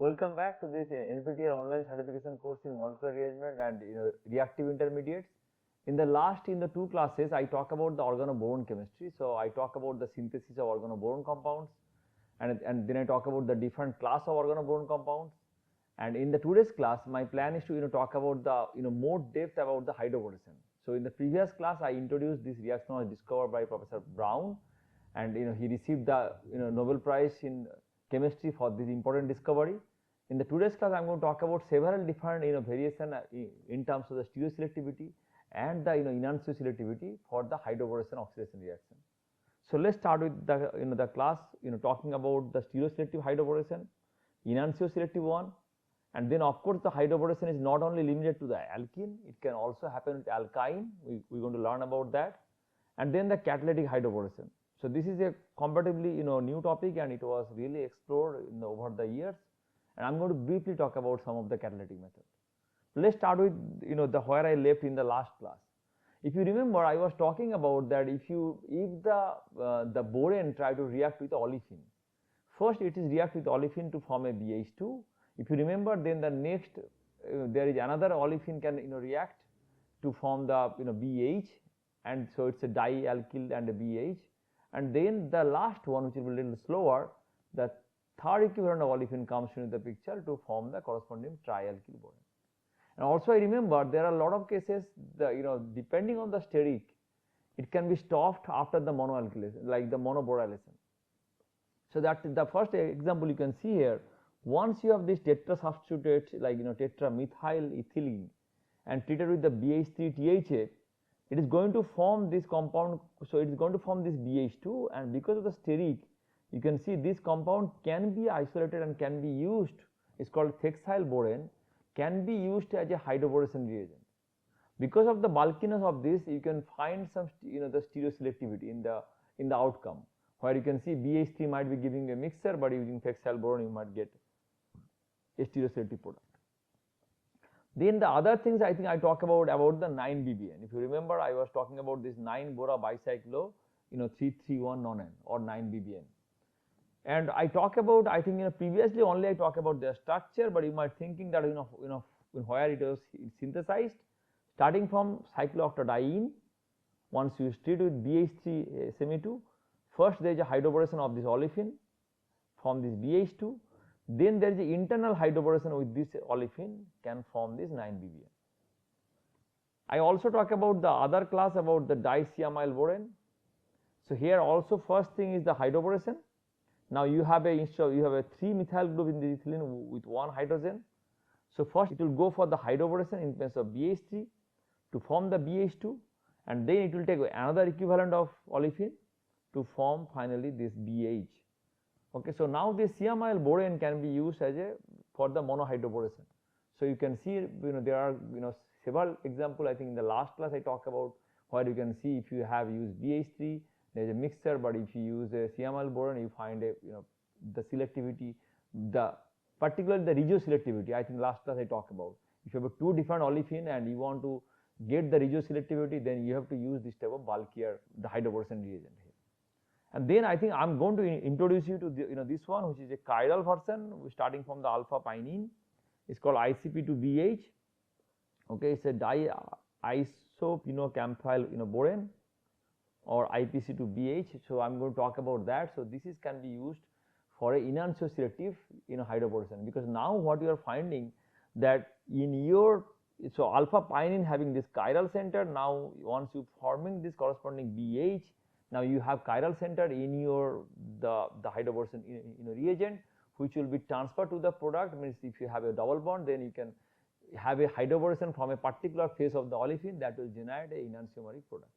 Welcome back to this NPTEL online certification course in molecular rearrangement and reactive intermediates. In the two classes, I talk about the organoboron chemistry. So I talk about the synthesis of organoboron compounds, and then I talk about the different class of organoboron compounds. And in the today's class, my plan is to talk about the more depth about the hydroboration. So in the previous class, I introduced this reaction was discovered by Professor Brown, and he received the Nobel Prize in chemistry for this important discovery. In the today's class, I am going to talk about several different variation in terms of the stereoselectivity and the enantioselectivity for the hydroboration oxidation reaction. So let's start with the the class talking about the stereoselective hydroboration, enantioselective one, and then of course the hydroboration is not only limited to the alkene, it can also happen with alkyne. We're going to learn about that, and then the catalytic hydroboration. So this is a comparatively new topic, and it was really explored over the years. And I'm going to briefly talk about some of the catalytic methods. Let's start with the where I left in the last class. If you remember, I was talking about that if the boron try to react with olefin, first it is react with olefin to form a BH2. If you remember, then the next there is another olefin can react to form the BH, and so it's a dialkyl and a BH, and then the last one, which will be a little slower, the third equivalent of olefin comes into the picture to form the corresponding trialkyl boron. And also I remember there are a lot of cases, depending on the steric, it can be stopped after the monoalkylation, like the monoborylation. So that the first example you can see here. Once you have this tetra substituted like tetramethyl ethylene and treated with the BH3 THA, it is going to form this compound. So it is going to form this BH2, and because of the steric, you can see this compound can be isolated and can be used. It's called fexyl boron, can be used as a hydroboration reagent. Because of the bulkiness of this, you can find some the stereoselectivity in the outcome, where you can see BH3 might be giving a mixture, but using fexyl boron you might get a stereoselective product. Then the other things I think I talk about the 9-BBN. If you remember, I was talking about this 9-bora bicyclo 331 non-N or 9-BBN. And I talk about, I think previously only I talk about their structure, but you might thinking that where it was synthesized, starting from cyclooctadiene. Once you treat with BH3 Semi2, first there is a hydroboration of this olefin from this BH2, then there is the internal hydroboration with this olefin can form this 9-BBN. I also talk about the other class about the dicyamyl boron. So here also first thing is the hydroboration. Now you have a 3-methyl group in the ethylene with one hydrogen. So first it will go for the hydroboration in place of BH3 to form the BH2, and then it will take another equivalent of olefin to form finally this BH. Okay, so now this cyamyl boron can be used as for the monohydroboration. So you can see there are several examples. I think in the last class I talked about where you can see if you have used BH3, there is a mixture, but if you use a cyamyl boron, you find the selectivity, particularly the regioselectivity. I think last class I talked about. If you have two different olefin and you want to get the regioselectivity, then you have to use this type of bulkier the hydroboration reagent here. And then I think I am going to introduce you to this one, which is a chiral version starting from the alpha pinene. It's called ICP2BH. Okay, it's a diisopinocamphile boron, or IPC2BH. So I'm going to talk about that. So this can be used for a enantioselective hydroboration, because now what you are finding that in your alpha pinene having this chiral center, now once you forming this corresponding BH, now you have chiral center in your the hydroboration reagent, which will be transferred to the product. Means if you have a double bond, then you can have a hydroboration from a particular phase of the olefin that will generate a enantiomeric product.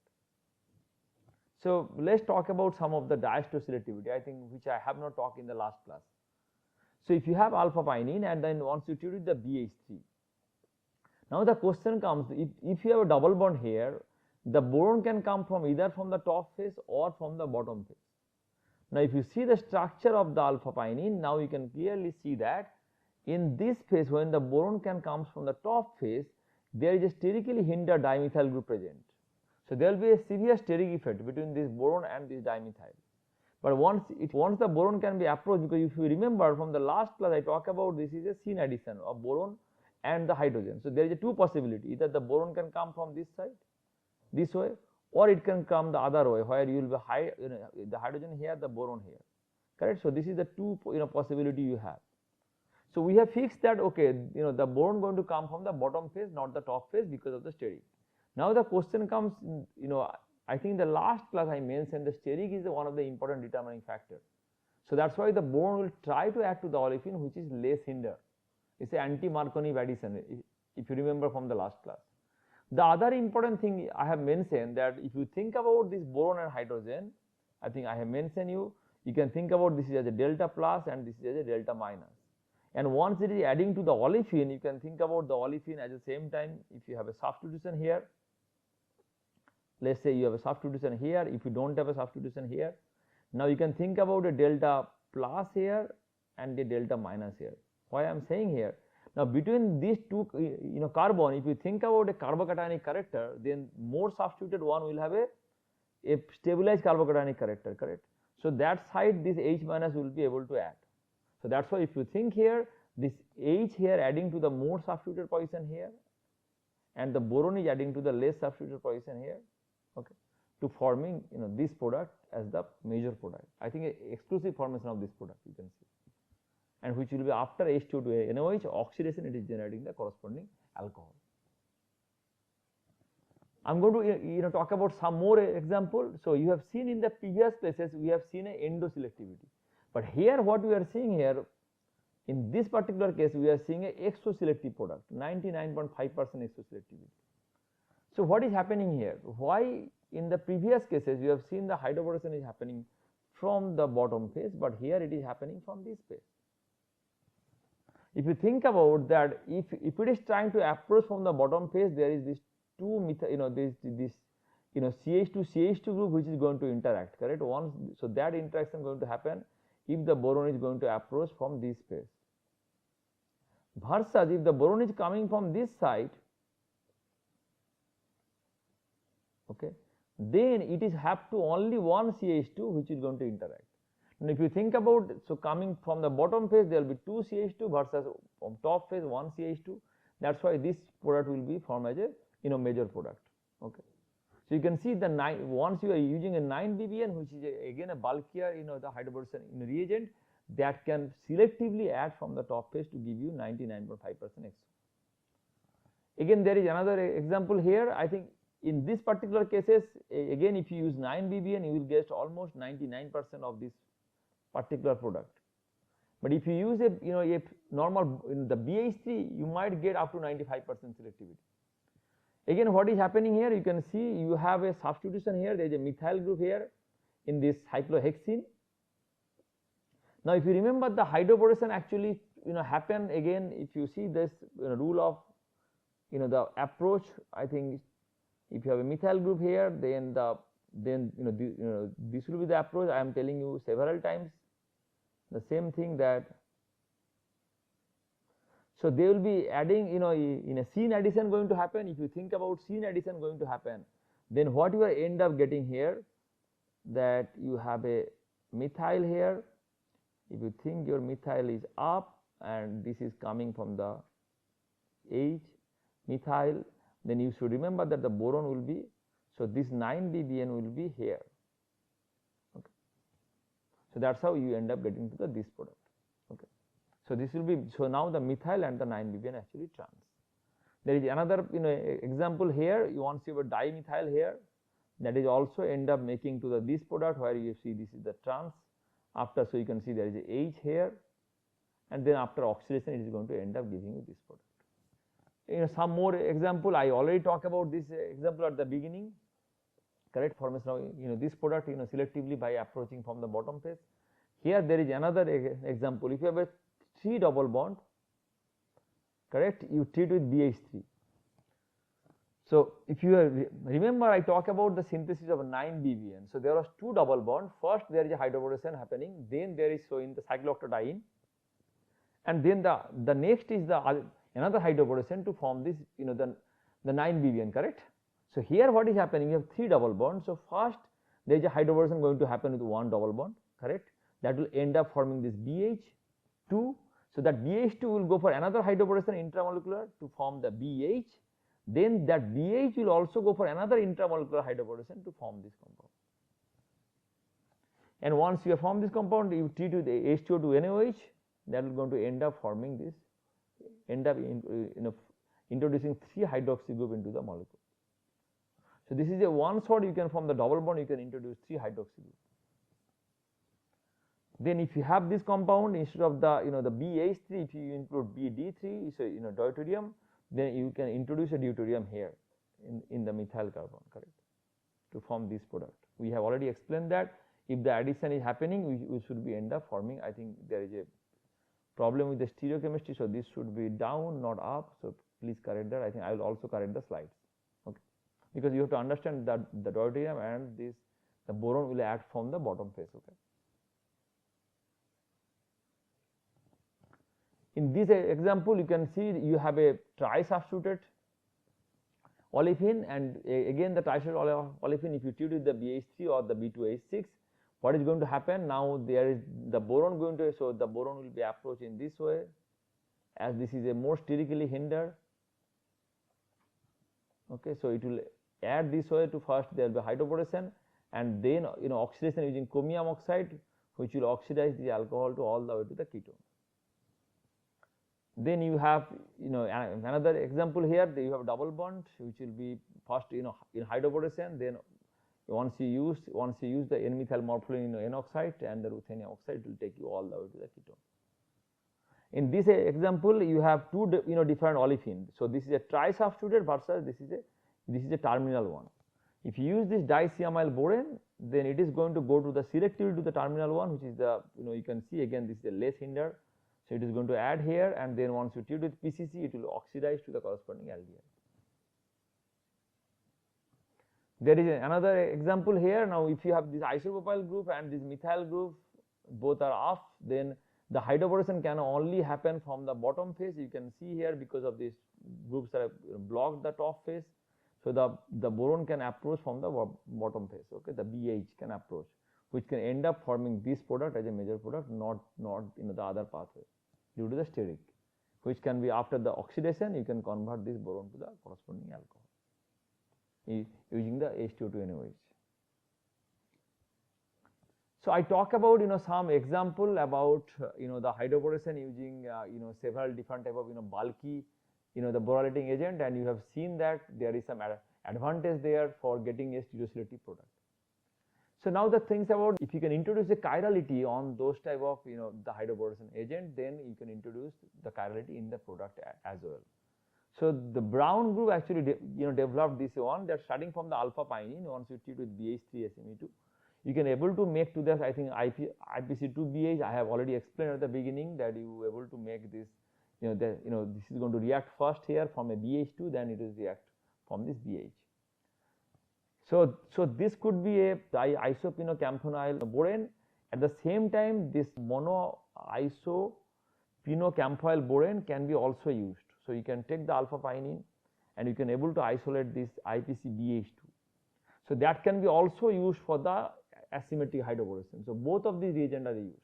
So let's talk about some of the diastereoselectivity, I think, which I have not talked in the last class. So if you have alpha pinene and then once you treat with the BH3, now the question comes, if you have a double bond here, the boron can come from either from the top phase or from the bottom phase. Now if you see the structure of the alpha pinene, now you can clearly see that in this phase, when the boron can comes from the top phase, there is a sterically hindered dimethyl group present. So there will be a severe steric effect between this boron and this dimethyl. But once the boron can be approached, because if you remember from the last class I talked about, this is a syn addition of boron and the hydrogen. So there is a two possibility, either the boron can come from this side, this way, or it can come the other way, where you will be the hydrogen here, the boron here, correct? So this is the two possibility you have. So we have fixed that, okay, the boron going to come from the bottom phase, not the top phase, because of the steric. Now the question comes, I think the last class I mentioned the steric is one of the important determining factor. So that's why the boron will try to add to the olefin which is less hinder. It's an anti-Markovnikov addition, if you remember from the last class. The other important thing I have mentioned, that if you think about this boron and hydrogen, I think I have mentioned you can think about this is as a delta plus and this is as a delta minus. And once it is adding to the olefin, you can think about the olefin at the same time. If you have a substitution here, let's say you have a substitution here, if you don't have a substitution here, now you can think about a delta plus here and a delta minus here. Why I am saying here, now between these two carbon, if you think about a carbocationic character, then more substituted one will have a stabilized carbocationic character, correct? So that side this H minus will be able to add. So that's why if you think here, this H here adding to the more substituted position here, and the boron is adding to the less substituted position here, okay, to forming this product as the major product. I think exclusive formation of this product you can see, and which will be after H2 to NOH oxidation, it is generating the corresponding alcohol. I am going to talk about some more example. So you have seen in the previous classes we have seen a endoselectivity, but here what we are seeing here in this particular case we are seeing a exoselective product, 99.5% exoselectivity. So what is happening here? Why in the previous cases you have seen the hydroboration is happening from the bottom phase, but here it is happening from this phase. If you think about that, if it is trying to approach from the bottom phase, there is this CH2 group which is going to interact, correct? So that interaction going to happen if the boron is going to approach from this phase. Versus if the boron is coming from this side, okay, then it is have to only one CH2 which is going to interact. And if you think about, so coming from the bottom phase there will be 2 CH2 versus from top phase 1 CH2. That's why this product will be formed as a major product. Okay, so you can see the once you are using a 9 bbn, which is again a bulkier the hydroboration reagent that can selectively add from the top phase to give you 99.5% XO. Again there is another example here. I think in this particular cases, again if you use 9 bbn you will get almost 99% of this particular product. But if you use a a normal the BH3, you might get up to 95% selectivity. Again what is happening here, you can see you have a substitution here, there is a methyl group here in this cyclohexene. Now if you remember the hydroboration actually happen again, if you see this rule of the approach, I think if you have a methyl group here, then this will be the approach. I am telling you several times the same thing, that so they will be adding in a syn addition going to happen. If you think about syn addition going to happen, then what you end up getting here, that you have a methyl here. If you think your methyl is up and this is coming from the H methyl, then you should remember that the boron will be, so this 9 bbn will be here. Okay, so that's how you end up getting to this product. Okay, so this will be, so now the methyl and the 9 bbn actually trans. There is another example here. You want to see a dimethyl here, that is also end up making to this product, where you see this is the trans after. So you can see there is a H here, and then after oxidation it is going to end up giving you this product. Some more example, I already talked about this example at the beginning, correct? Formation of this product selectively by approaching from the bottom phase. Here there is another example. If you have a 3 double bond, correct, you treat with BH3. So if you remember, I talked about the synthesis of 9 bbn. So there was 2 double bond. First there is a hydroboration happening, then there is in the cyclooctadiene, and then the next is another hydroboration to form this the 9 bbn, correct? So here what is happening, you have 3 double bonds. So first there is a hydroboration going to happen with 1 double bond, correct? That will end up forming this BH2. So that BH2 will go for another hydroboration intramolecular to form the BH. Then that BH will also go for another intramolecular hydroboration to form this compound. And once you have formed this compound, you treat with H2O to NaOH, that will going to end up forming this, introducing 3 hydroxy group into the molecule. So this is a one shot, you can form the double bond, you can introduce 3 hydroxy group. Then if you have this compound, instead of the the BH3, if you include BD3, so deuterium, then you can introduce a deuterium here in the methyl carbon, correct, to form this product. We have already explained that if the addition is happening, we should be end up forming. I think there is a problem with the stereochemistry, so this should be down, not up. So please correct that. I think I will also correct the slides, okay, because you have to understand that the deuterium and the boron will act from the bottom phase, okay. In this example, you can see you have a trisubstituted olefin, and again the trisubstituted olefin, if you treat with the BH3 or the B2H6, what is going to happen? Now there is the boron going to, so the boron will be approached in this way, as this is a more sterically hindered, okay. So it will add this way to first there will be hydroboration, and then oxidation using chromium oxide, which will oxidize the alcohol to all the way to the ketone. Then you have another example here, you have double bond, which will be first in hydroboration, then once you use the N-methyl morpholine N oxide and the ruthenium oxide, it will take you all the way to the ketone. In this example, you have 2 different olefins. So this is a trisubstituted versus this is a terminal one. If you use this dicyamyl boron, then it is going to go to the selectively to the terminal one, which is the you can see again this is a less hindered. So it is going to add here, and then once you treat with PCC, it will oxidize to the corresponding aldehyde. There is another example here. Now if you have this isopropyl group and this methyl group, both are off, then the hydroboration can only happen from the bottom phase. You can see here, because of these groups that have blocked the top phase, so the boron can approach from the bottom phase, okay. The BH can approach, which can end up forming this product as a major product, not the other pathway, due to the steric, which can be after the oxidation, you can convert this boron to the corresponding alcohol using the H2O to NaOH. So I talk about some example about the hydroboration using several different type of bulky the borating agent, and you have seen that there is some advantage there for getting a stereoselective product. So now the things about, if you can introduce a chirality on those type of the hydroboration agent, then you can introduce the chirality in the product as well. So the Brown group actually developed this one, that starting from the alpha pinene, once you treat with BH3SME2, you can able to make to this, I think IPC2BH. I have already explained at the beginning that you able to make this, this is going to react first here from a BH2, then it will react from this BH. So this could be a diisopinocamphonyl boron. At the same time, this monoisopinocamphonyl boron can be also used. So you can take the alpha pinene and you can able to isolate this IPCBH2. So that can be also used for the asymmetric hydroboration. So both of these reagents are used,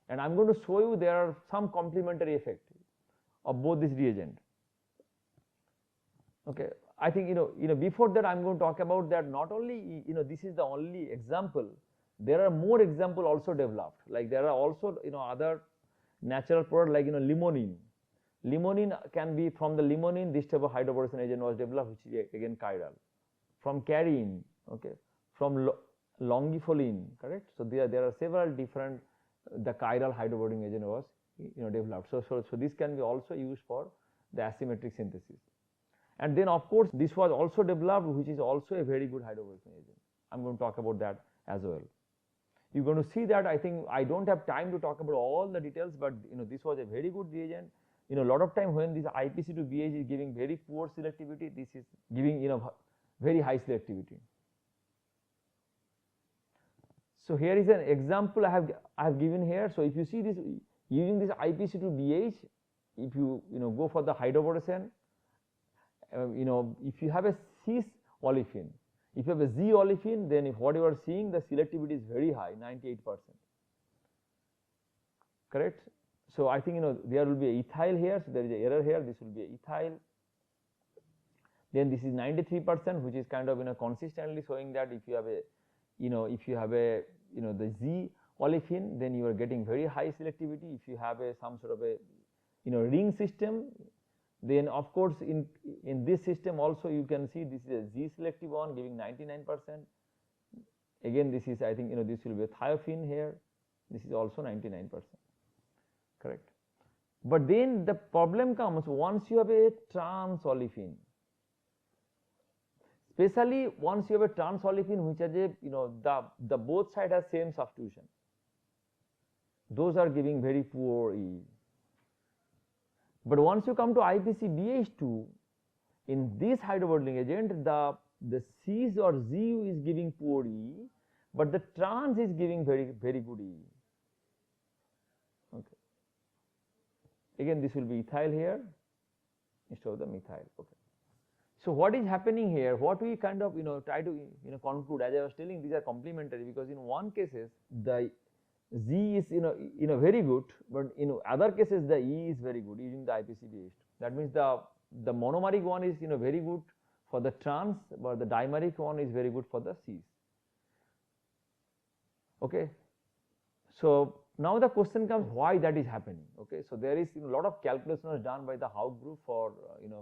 and I am going to show you there are some complementary effect of both these reagents. Okay, I think before that I am going to talk about that not only this is the only example, there are more example also developed, like there are also other natural product like limonene. Limonene can be from the limonene, this type of hydroboration agent was developed, which is again chiral. From carine, okay, from longifolene, correct. So there are several different the chiral hydroborating agent was developed. So this can be also used for the asymmetric synthesis. And then of course this was also developed, which is also a very good hydroboration agent. I am going to talk about that as well. You are going to see that. I think I don't have time to talk about all the details, but this was a very good reagent. A lot of time when this IPC2BH is giving very poor selectivity, this is giving very high selectivity. So here is an example I have given here. So if you see this using this IPC2BH, if you go for the hydroboration, if you have a cis olefin, if you have a Z olefin, then if what you are seeing, the selectivity is very high, 98%. correct. So I think there will be a ethyl here, so there is an error here, this will be a ethyl. Then this is 93%, which is kind of consistently showing that if you have a if you have a the Z olefin, then you are getting very high selectivity. If you have a some sort of a ring system, then of course in this system also you can see this is a Z selective one giving 99%. Again this is, I think this will be a thiophene here, this is also 99%, correct. But then the problem comes once you have a trans olefin, especially once you have a trans olefin which has a the both side has same substitution, those are giving very poor E. But once you come to IPCBH2, in this hydrobonding agent, the Cis or ZU is giving poor E, but the trans is giving very good E. Okay. Again, this will be ethyl here instead of the methyl. Okay. So what is happening here? What we kind of try to conclude, as I was telling, these are complementary, because in one cases the Z is very good, but in other cases the E is very good using the IPCBH2. That means the monomeric one is very good for the trans, but the dimeric one is very good for the Cis. Okay. So now the question comes, why that is happening? Okay. So there is a lot of calculations done by the Haug group for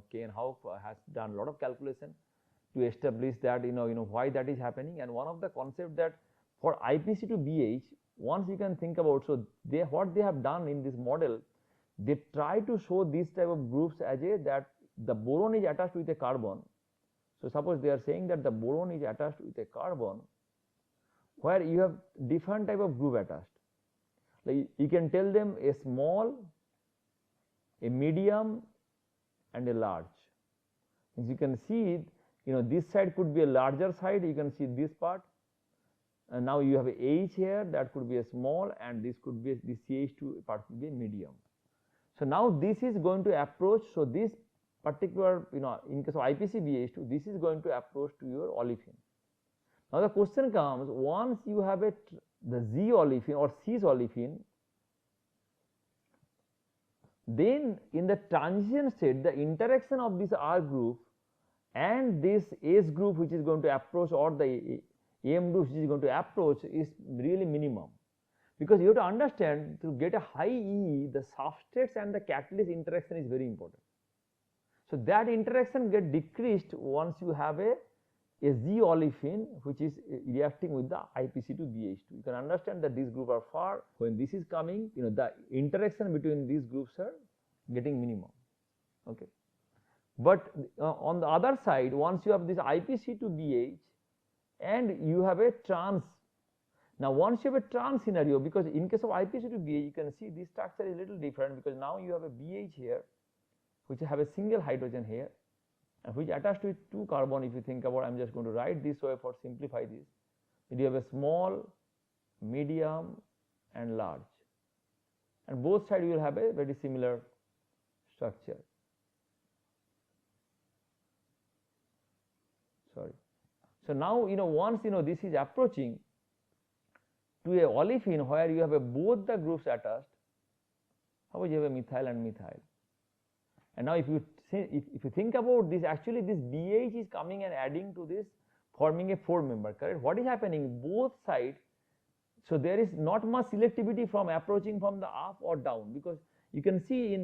K and Haug has done a lot of calculation to establish that why that is happening. And one of the concept that for IPC to BH, once you can think about, so what they have done in this model, they try to show these type of groups as that the boron is attached with a carbon. So suppose they are saying that the boron is attached with a carbon where you have different type of group attached. Like you can tell them a small, a medium and a large. As you can see, this side could be a larger side, you can see this part. And now you have a H here, that could be a small, and this could be the CH2 part could be a medium. So now this is going to approach, so this particular in case of IPCBH2, this is going to approach to your olefin. Now the question comes, once you have the Z olefin or Cis olefin, then in the transition state the interaction of this R group and this S group which is going to approach, or the AM group which is going to approach, is really minimum, because you have to understand, to get a high E, the substrates and the catalyst interaction is very important. So that interaction get decreased once you have a Z olefin which is reacting with the IPC2BH2. You can understand that these groups are far. When this is coming, the interaction between these groups are getting minimum. Okay. But on the other side, once you have this IPC2BH and you have a trans. Now once you have a trans scenario, because in case of IPC2BH, you can see this structure is a little different, because now you have a BH here which have a single hydrogen here and which attached with two carbon. If you think about, I am just going to write this way for simplify this. You have a small, medium and large, and both sides you will have a very similar structure. Sorry. So now once this is approaching to a olefin where you have both the groups attached, suppose you have a methyl and methyl, and now if you think about this, actually this BH is coming and adding to this, forming a 4-member, correct? What is happening? Both sides, so there is not much selectivity from approaching from the up or down, because you can see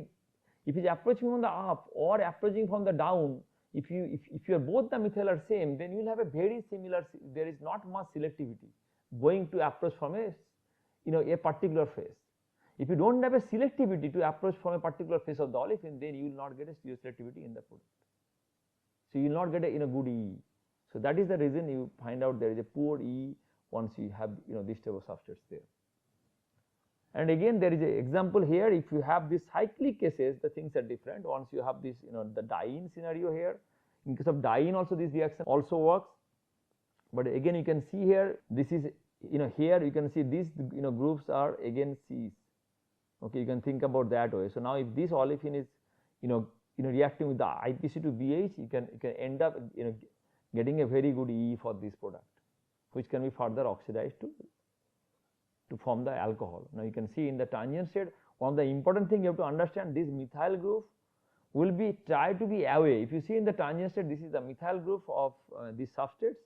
if it is approaching from the up or approaching from the down, if you are both the methyl are same, then you will have a very similar, there is not much selectivity going to approach from a a particular phase. If you don't have a selectivity to approach from a particular phase of the olefin, then you will not get a selectivity in the product. So you will not get a good E. So that is the reason you find out there is a poor E once you have this type of substrates there. And again there is an example here. If you have these cyclic cases, the things are different. Once you have this the diene scenario here, in case of diene also this reaction also works. But again you can see here, this is here you can see these groups are again Cs. Okay, you can think about that way. So now if this olefin is reacting with the IPC2BH, you can end up getting a very good E for this product, which can be further oxidized to form the alcohol. Now you can see in the tangent state, one of the important thing you have to understand, this methyl group will be try to be away. If you see in the transient state, this is the methyl group of these substrates,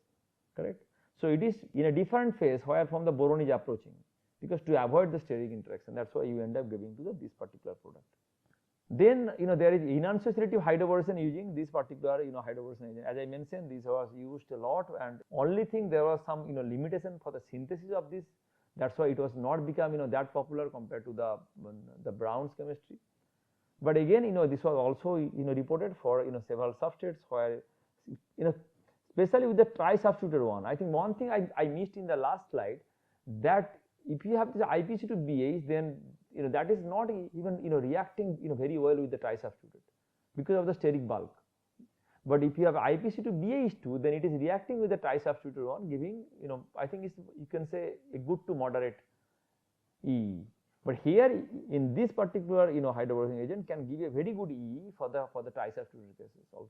correct. So it is in a different phase where from the boron is approaching, because to avoid the steric interaction, that's why you end up giving to this particular product. Then there is enantioselective hydroboration using this particular hydroboration agent. As I mentioned, this was used a lot, and only thing there was some limitation for the synthesis of this. That's why it was not become that popular compared to the Brown's chemistry. But again this was also reported for several substrates where especially with the tri-substituted one. I think one thing I missed in the last slide, that if you have this IPC2BH, then that is not even reacting very well with the tri-substituted because of the steric bulk. But if you have IPC2BH2, then it is reacting with the tri-substituted one, giving I think it's, you can say, a good to moderate E. But here in this particular hydroboration agent can give a very good E for the tri-substituted cases also.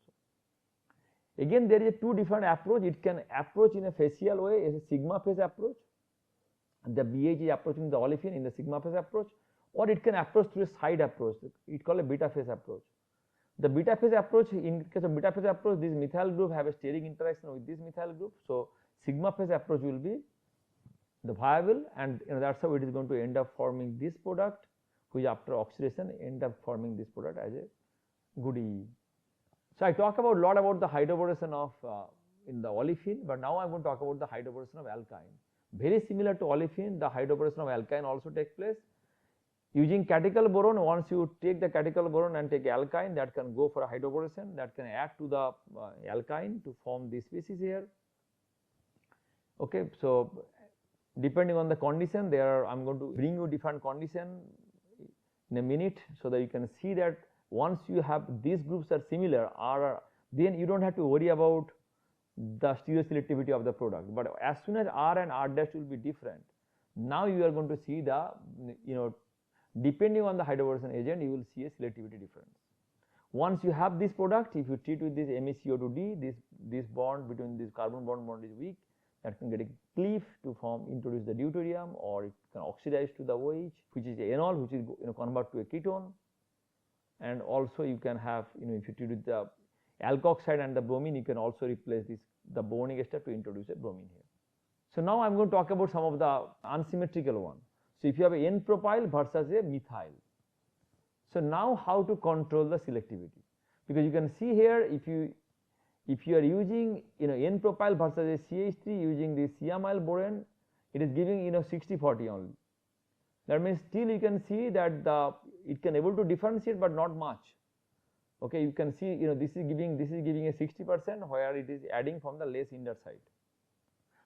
Again, there is two different approach. It can approach in a facial way as a sigma phase approach. The BH is approaching the olefin in the sigma phase approach, or it can approach through a side approach. It called a beta phase approach. The beta phase approach, in case of beta phase approach, this methyl group have a steric interaction with this methyl group. So sigma phase approach will be the viable, and that's how it is going to end up forming this product, which after oxidation end up forming this product as a good E. So I talk about a lot about the hydroboration of in the olefin, but now I am going to talk about the hydroboration of alkyne. Very similar to olefin, the hydroboration of alkyne also takes place using catechol boron. Once you take the catechol boron and take alkyne, that can go for a hydroboration, that can add to the alkyne to form this species here. Okay, so depending on the condition, I am going to bring you different condition in a minute, so that you can see that once you have these groups are similar, then you don't have to worry about the stereoselectivity of the product. But as soon as R and R dash will be different, now you are going to see the depending on the hydroboration agent, you will see a selectivity difference. Once you have this product, if you treat with this MeCO2D, this bond between this carbon bond is weak, that can get a cleave to introduce the deuterium, or it can oxidize to the OH, which is enol, which is convert to a ketone. And also you can have if you treat with the alkoxide and the bromine, you can also replace the bonding ester to introduce a bromine here. So now I am going to talk about some of the unsymmetrical one. So if you have a N-propyl versus a methyl, so now how to control the selectivity? Because you can see here, if you are using N-propyl versus a CH3 using the cyamyl boron, it is giving 60-40 only. That means still you can see that it can able to differentiate, but not much. Okay, you can see this is giving a 60%, where it is adding from the less inner side.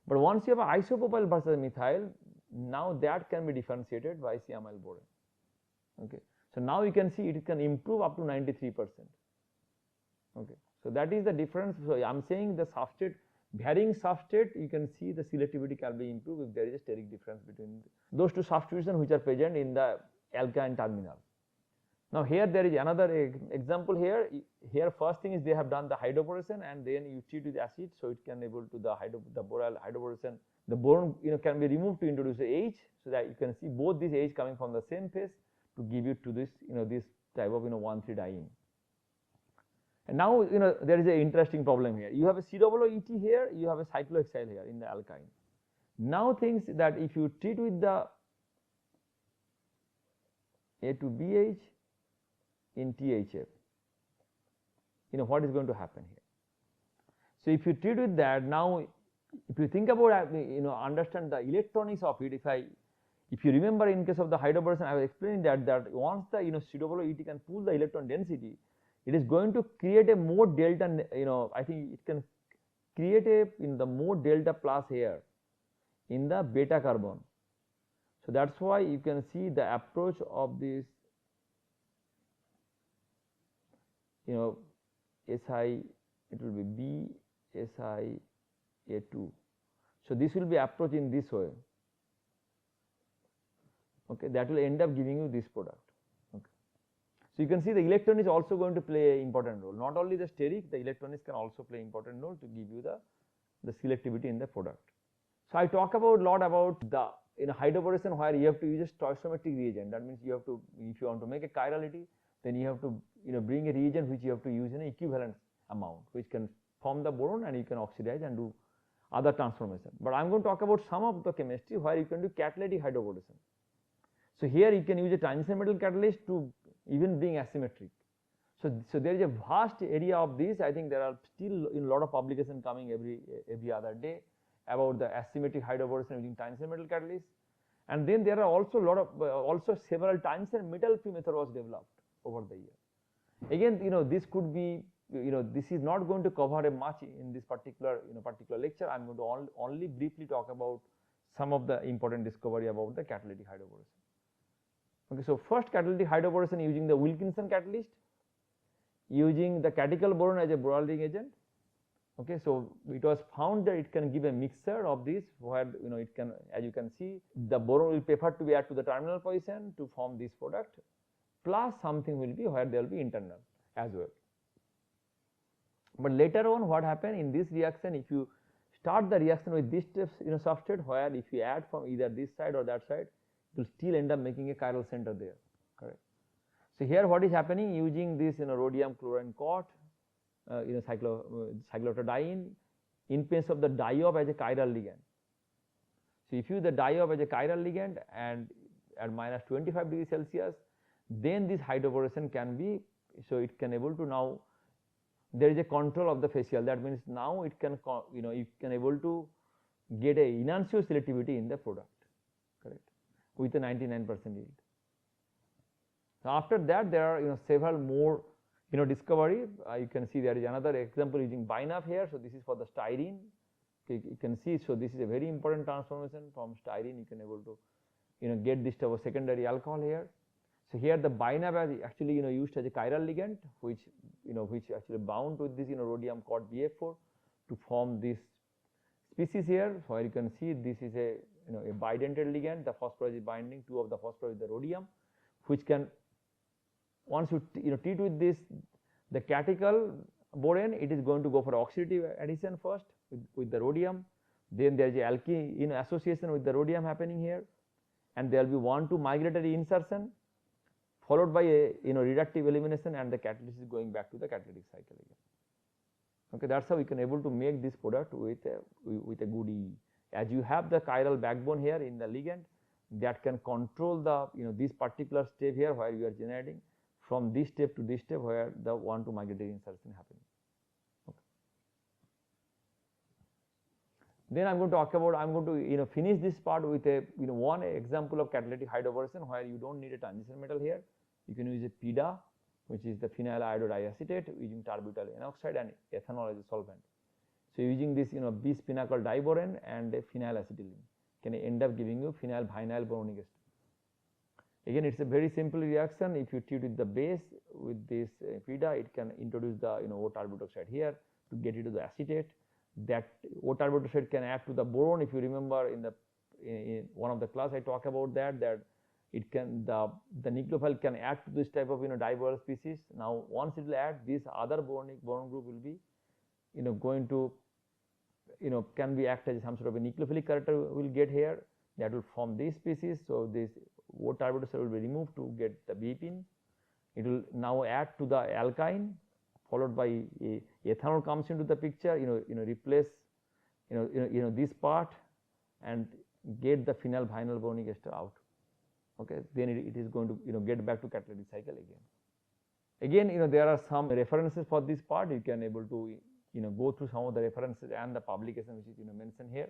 But once you have an isopropyl versus methyl, now that can be differentiated by cyamyl boron. Okay, so now you can see it can improve up to 93%. Okay, so that is the difference. So I am saying the substrate, varying substrate, you can see the selectivity can be improved if there is a steric difference between those two substitutions which are present in the alkyne terminal. Now here there is another example here. Here first thing is they have done the hydroboration, and then you treat with acid, so it can able to the boral hydroboration. The boron can be removed to introduce a H, so that you can see both these H coming from the same phase to give you to this this type of 1,3-diene. And now there is an interesting problem here. You have a COOET here, you have a cyclohexyl here in the alkyne. Now things that if you treat with the A2BH in THF, what is going to happen here? So if you treat with that, now if you think about understand the electronics of it, if you remember in case of the hydroboration, I was explaining that once the COOET can pull the electron density, it is going to create a more delta, I think it can create the more delta plus here in the beta carbon. So that's why you can see the approach of this SI, it will be B, SI, A2. So this will be approached in this way. Okay, that will end up giving you this product. Okay. So you can see the electron is also going to play an important role. Not only the steric, the electronics can also play important role to give you the selectivity in the product. So I talk about a lot about the in a hydroboration where you have to use a stoichiometric reagent. That means you have to, if you want to make a chirality, then you have to bring a reagent which you have to use in an equivalent amount, which can form the boron and you can oxidize and do other transformation. But I am going to talk about some of the chemistry where you can do catalytic hydroboration. So here you can use a transition metal catalyst to even bring asymmetric. So there is a vast area of this. I think there are still a lot of publication coming every other day about the asymmetric hydroboration using transition metal catalyst. And then there are also a lot of also several transition metal free method was developed over the year. Again, this could be, this is not going to cover a much in this particular lecture. I am going to only briefly talk about some of the important discovery about the catalytic hydroboration. Okay, so first catalytic hydroboration using the Wilkinson catalyst, using the catechol boron as a boron agent. Okay, so it was found that it can give a mixture of this where it can, as you can see, the boron will prefer to be added to the terminal position to form this product, plus something will be where there will be internal as well. But later on, what happened in this reaction, if you start the reaction with this substrate, where if you add from either this side or that side, you will still end up making a chiral center there, correct. So here what is happening, using this rhodium chlorine cot, cyclotadiene in place of the diop as a chiral ligand. So if you use the diop as a chiral ligand and at minus 25 degrees Celsius, then this hydroboration can be, so it can able to now, there is a control of the facial. That means now it can, you can able to get a enantiomer selectivity in the product, correct, with a 99% yield. Now after that, there are several more discovery. You can see there is another example using BINAF here. So this is for the styrene. Okay, you can see, so this is a very important transformation from styrene. You can able to get this type of secondary alcohol here. So here the BINAF is actually used as a chiral ligand, which actually bound with this rhodium cot BF4 to form this species here. Where you can see this is a a bidentate ligand. The phosphorus is binding two of the phosphorus with the rhodium, which can, once you treat with this, the catechol boron, it is going to go for oxidative addition first with the rhodium. Then there is a alkene association with the rhodium happening here, and there will be 1,2 migratory insertion, followed by a reductive elimination, and the catalyst is going back to the catalytic cycle again. Okay, that's how we can able to make this product with a good E. As you have the chiral backbone here in the ligand, that can control the this particular step here where you are generating, from this step to this step where the 1,2 migratory insertion happening. Okay. Then I'm going to talk about, I'm going to finish this part with a one example of catalytic hydroboration where you don't need a transition metal here. You can use a PIDA, which is the phenyl iododiacetate, using tarbutyl N oxide and ethanol as a solvent. So using this bisphenol diboron and a phenyl acetylene can end up giving you phenyl vinyl boronic ester. Again, it's a very simple reaction. If you treat with the base with this PIDA, it can introduce the O-tarbutoxide here to get into the acetate. That O-tarbutoxide can add to the boron. If you remember in one of the class I talk about that it can, the nucleophile can add to this type of diboron species. Now once it will add, this other boron group will be going to can be act as some sort of a nucleophilic character will get here, that will form this species. So this O-tarbutoxide will be removed to get the B pin. It will now add to the alkyne, followed by ethanol comes into the picture, replace this part and get the phenyl vinyl boronic ester out. Okay, then it is going to get back to catalytic cycle again. Again, there are some references for this part. You can able to go through some of the references and the publication which is mentioned here.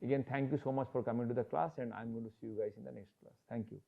Again, thank you so much for coming to the class, and I'm going to see you guys in the next class. Thank you.